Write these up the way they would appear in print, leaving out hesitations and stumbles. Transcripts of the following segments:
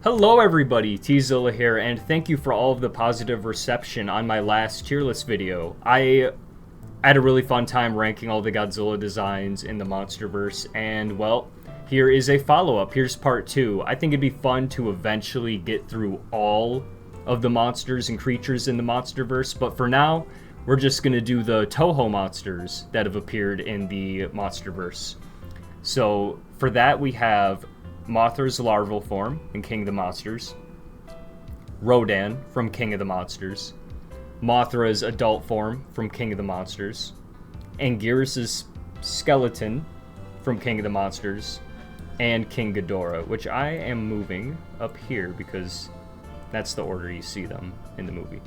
Hello everybody, Tzilla here, and thank you for all of the positive reception on my last tier list video. I had a really fun time ranking all the Godzilla designs in the Monsterverse, and well, here is a follow-up. Here's part 2. I think it'd be fun to eventually get through all of the monsters and creatures in the Monsterverse, but for now, we're just going to do the Toho monsters that have appeared in the Monsterverse. So, for that we have Mothra's larval form in King of the Monsters, Rodan from King of the Monsters, Mothra's adult form from King of the Monsters, Anguirus' skeleton from King of the Monsters, and King Ghidorah, which I am moving up here because that's the order you see them in the movie.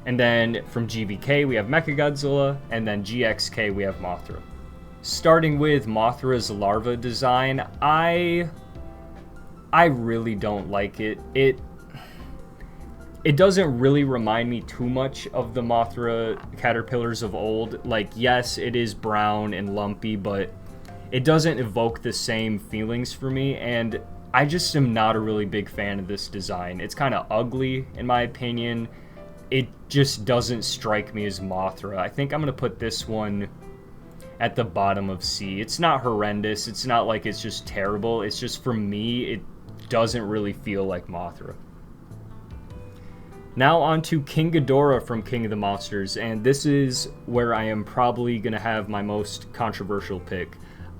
And then from GVK we have Mechagodzilla, and then GXK we have Mothra. Starting with Mothra's larva design, I really don't like it. It doesn't really remind me too much of the Mothra caterpillars of old. Like, yes, it is brown and lumpy, but it doesn't evoke the same feelings for me, and I just am not a really big fan of this design. It's kind of ugly, in my opinion. It just doesn't strike me as Mothra. I think I'm going to put this one at the bottom of C. It's not horrendous. It's not like it's just terrible. It's just, for me, it doesn't really feel like Mothra. Now on to King Ghidorah from King of the Monsters, and this is where I am probably going to have my most controversial pick.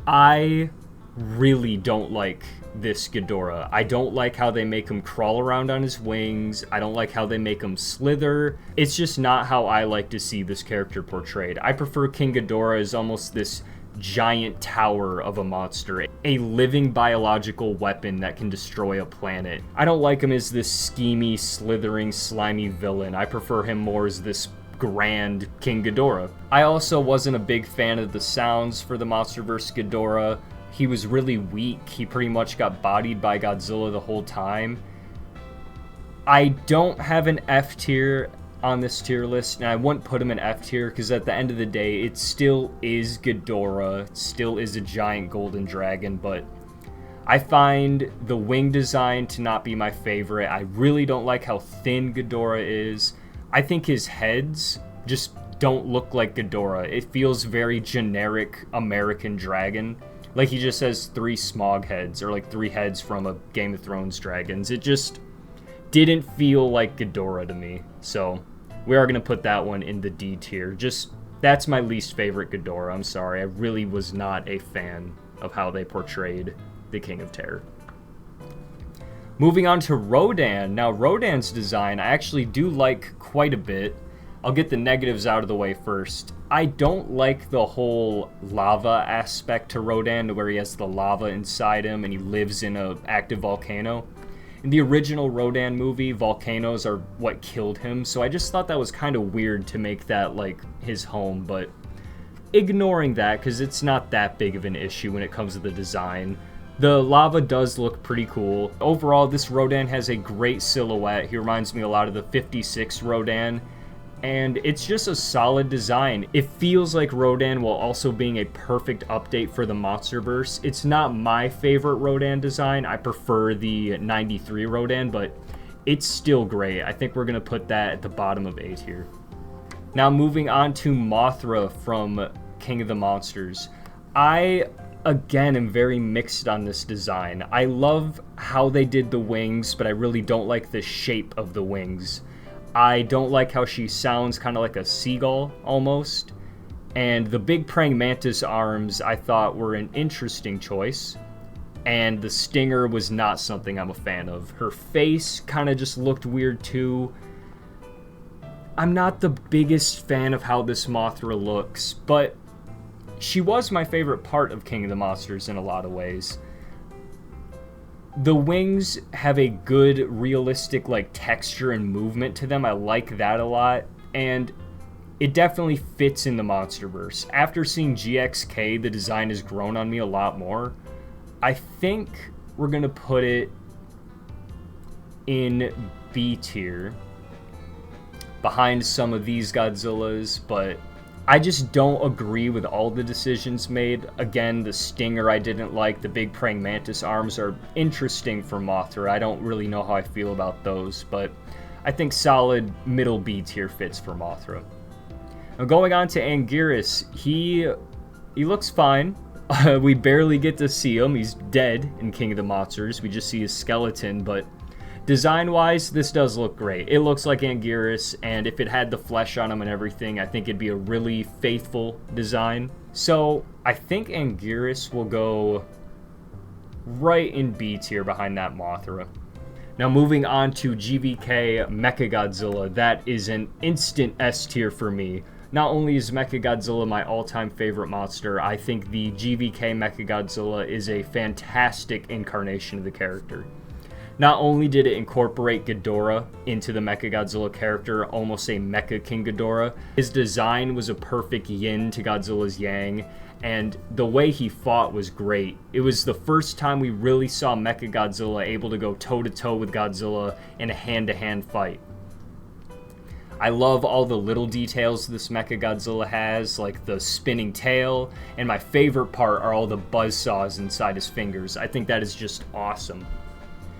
I really don't like this Ghidorah. I don't like how they make him crawl around on his wings. I don't like how they make him slither. It's just not how I like to see this character portrayed. I prefer King Ghidorah as almost this giant tower of a monster, a living biological weapon that can destroy a planet. I don't like him as this schemy, slithering, slimy villain. I prefer him more as this grand King Ghidorah. I also wasn't a big fan of the sounds for the Monsterverse Ghidorah. He was really weak. He pretty much got bodied by Godzilla the whole time. I don't have an F tier on this tier list, and I wouldn't put him in F tier because at the end of the day, it still is Ghidorah. It still is a giant golden dragon, but I find the wing design to not be my favorite. I really don't like how thin Ghidorah is. I think his heads just don't look like Ghidorah. It feels very generic American dragon. Like he just has 3 smog heads, or like 3 heads from a Game of Thrones dragons. It just didn't feel like Ghidorah to me. So we are going to put that one in the D tier. Just, that's my least favorite Ghidorah. I'm sorry. I really was not a fan of how they portrayed the King of Terror. Moving on to Rodan. Now, Rodan's design I actually do like quite a bit. I'll get the negatives out of the way first. I don't like the whole lava aspect to Rodan, to where he has the lava inside him and he lives in an active volcano. In the original Rodan movie, volcanoes are what killed him, so I just thought that was kind of weird to make that like his home, but ignoring that, because it's not that big of an issue when it comes to the design. The lava does look pretty cool. Overall, this Rodan has a great silhouette. He reminds me a lot of the 56 Rodan. And it's just a solid design. It feels like Rodan while also being a perfect update for the Monsterverse. It's not my favorite Rodan design. I prefer the 93 Rodan, but it's still great. I think we're going to put that at the bottom of A tier. Now moving on to Mothra from King of the Monsters. I, again, am very mixed on this design. I love how they did the wings, but I really don't like the shape of the wings. I don't like how she sounds kind of like a seagull, almost. And the big praying mantis arms I thought were an interesting choice. And the stinger was not something I'm a fan of. Her face kind of just looked weird too. I'm not the biggest fan of how this Mothra looks, but she was my favorite part of King of the Monsters in a lot of ways. The wings have a good, realistic, like, texture and movement to them. I like that a lot, and it definitely fits in the Monsterverse. After seeing GXK, the design has grown on me a lot more. I think we're going to put it in B tier, behind some of these Godzillas, but I just don't agree with all the decisions made. Again, the stinger I didn't like. The big praying mantis arms are interesting for Mothra. I don't really know how I feel about those, but I think solid middle B tier fits for Mothra. Now going on to Anguirus, he looks fine. We barely get to see him. He's dead in King of the Monsters. We just see his skeleton, but design-wise, this does look great. It looks like Anguirus, and if it had the flesh on him and everything, I think it'd be a really faithful design. So I think Anguirus will go right in B tier behind that Mothra. Now moving on to GVK Mechagodzilla, that is an instant S tier for me. Not only is Mechagodzilla my all-time favorite monster, I think the GVK Mechagodzilla is a fantastic incarnation of the character. Not only did it incorporate Ghidorah into the Mechagodzilla character, almost a Mecha King Ghidorah, his design was a perfect yin to Godzilla's yang, and the way he fought was great. It was the first time we really saw Mechagodzilla able to go toe-to-toe with Godzilla in a hand-to-hand fight. I love all the little details this Mechagodzilla has, like the spinning tail, and my favorite part are all the buzzsaws inside his fingers. I think that is just awesome.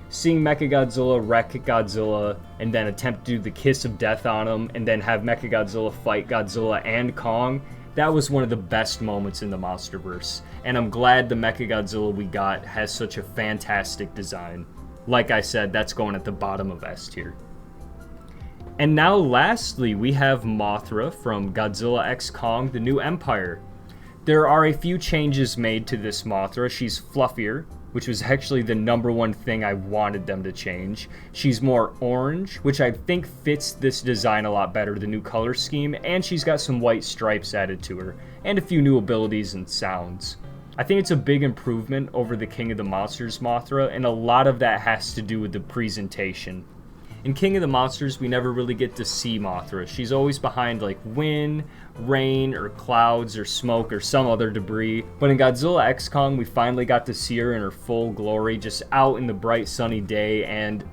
Seeing Mechagodzilla wreck Godzilla, and then attempt to do the kiss of death on him, and then have Mechagodzilla fight Godzilla and Kong, that was one of the best moments in the Monsterverse. And I'm glad the Mechagodzilla we got has such a fantastic design. Like I said, that's going at the bottom of S tier. And now lastly, we have Mothra from Godzilla x Kong: The New Empire. There are a few changes made to this Mothra. She's fluffier, which was actually the #1 thing I wanted them to change. She's more orange, which I think fits this design a lot better, the new color scheme, and she's got some white stripes added to her, and a few new abilities and sounds. I think it's a big improvement over the King of the Monsters Mothra, and a lot of that has to do with the presentation. In King of the Monsters, we never really get to see Mothra. She's always behind like wind, rain, or clouds, or smoke, or some other debris. But in Godzilla x Kong, we finally got to see her in her full glory, just out in the bright sunny day, and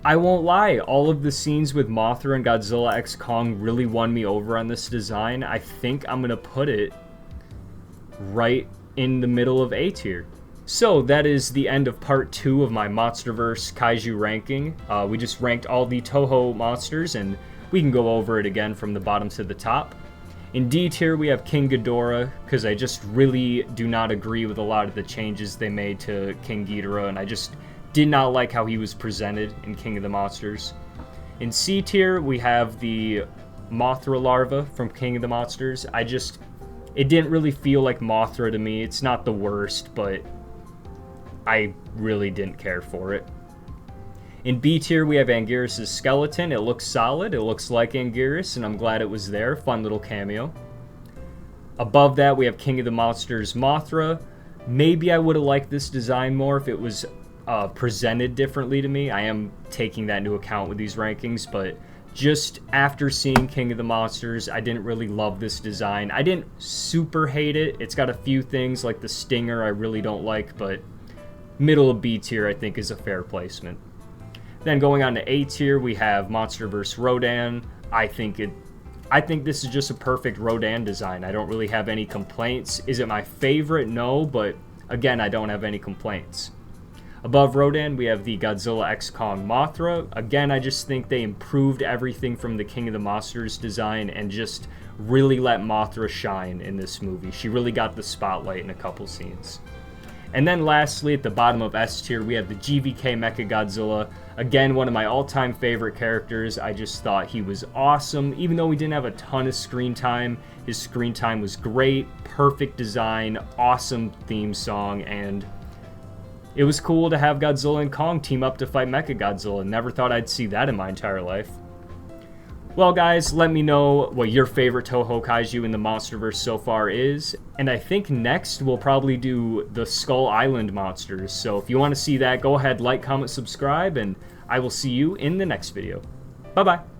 I won't lie, all of the scenes with Mothra and Godzilla x Kong really won me over on this design. I think I'm gonna put it right in the middle of A tier. So that is the end of part 2 of my Monsterverse Kaiju ranking. We just ranked all the Toho monsters, and we can go over it again from the bottom to the top. In D tier, we have King Ghidorah, because I just really do not agree with a lot of the changes they made to King Ghidorah, and I just did not like how he was presented in King of the Monsters. In C tier, we have the Mothra larva from King of the Monsters. It didn't really feel like Mothra to me. It's not the worst, but I really didn't care for it. In B tier, we have Anguirus' skeleton. It looks solid. It looks like Anguirus, and I'm glad it was there. Fun little cameo. Above that, we have King of the Monsters Mothra. Maybe I would have liked this design more if it was presented differently to me. I am taking that into account with these rankings, but just after seeing King of the Monsters, I didn't really love this design. I didn't super hate it. It's got a few things like the stinger I really don't like, but middle of B tier I think is a fair placement. Then going on to A tier, we have Monsterverse Rodan. I think this is just a perfect Rodan design. I don't really have any complaints. Is it my favorite? No, but again, I don't have any complaints. Above Rodan, we have the Godzilla x Kong Mothra. Again, I just think they improved everything from the King of the Monsters design and just really let Mothra shine in this movie. She really got the spotlight in a couple scenes. And then lastly, at the bottom of S tier, we have the GVK Mechagodzilla. Again, one of my all-time favorite characters. I just thought he was awesome. Even though we didn't have a ton of screen time, his screen time was great, perfect design, awesome theme song, and it was cool to have Godzilla and Kong team up to fight Mechagodzilla. Never thought I'd see that in my entire life. Well guys, let me know what your favorite Toho Kaiju in the Monsterverse so far is. And I think next we'll probably do the Skull Island monsters. So if you want to see that, go ahead, like, comment, subscribe, and I will see you in the next video. Bye-bye.